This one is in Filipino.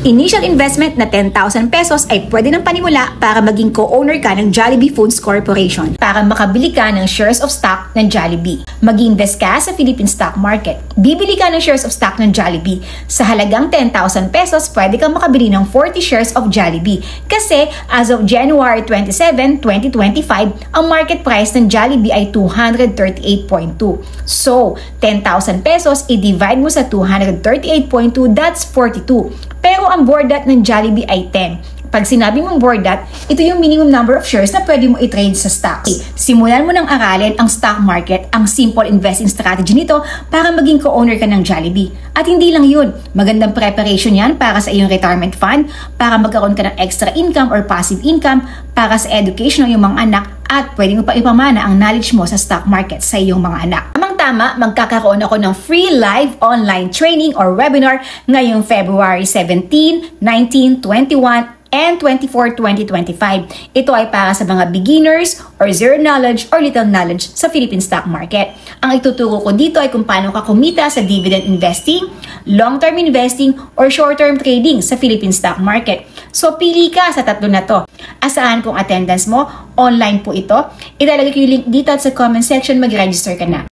Initial investment na 10,000 pesos ay pwede ng panimula para maging co-owner ka ng Jollibee Foods Corporation para makabili ka ng shares of stock ng Jollibee. Mag-invest ka sa Philippine stock market. Bibili ka ng shares of stock ng Jollibee. Sa halagang 10,000 pesos, pwede kang makabili ng 40 shares of Jollibee. Kasi as of January 27, 2025, ang market price ng Jollibee ay 238.2. So, 10,000 pesos, i-divide mo sa 238.2, that's 42. Pero ang board date ng Jollibee ay 10. Pag sinabi mong board date, ito yung minimum number of shares na pwede mo i-trade sa stocks. Simulan mo ng aralin ang stock market, ang simple investing strategy nito para maging co-owner ka ng Jollibee. At hindi lang yun, magandang preparation yan para sa iyong retirement fund, para magkaroon ka ng extra income or passive income, para sa education ng iyong mga anak, at pwede mo pa ipamana ang knowledge mo sa stock market sa iyong mga anak. Tama, magkakaroon ako ng free live online training or webinar ngayong February 17, 19, 21, and 24, 2025. Ito ay para sa mga beginners or zero knowledge or little knowledge sa Philippine stock market. Ang ituturo ko dito ay kung paano ka kumita sa dividend investing, long-term investing, or short-term trading sa Philippine stock market. So, pili ka sa tatlo na to. Asahan kung attendance mo, online po ito. Ilalagay ko yung link dito at sa comment section, mag-register ka na.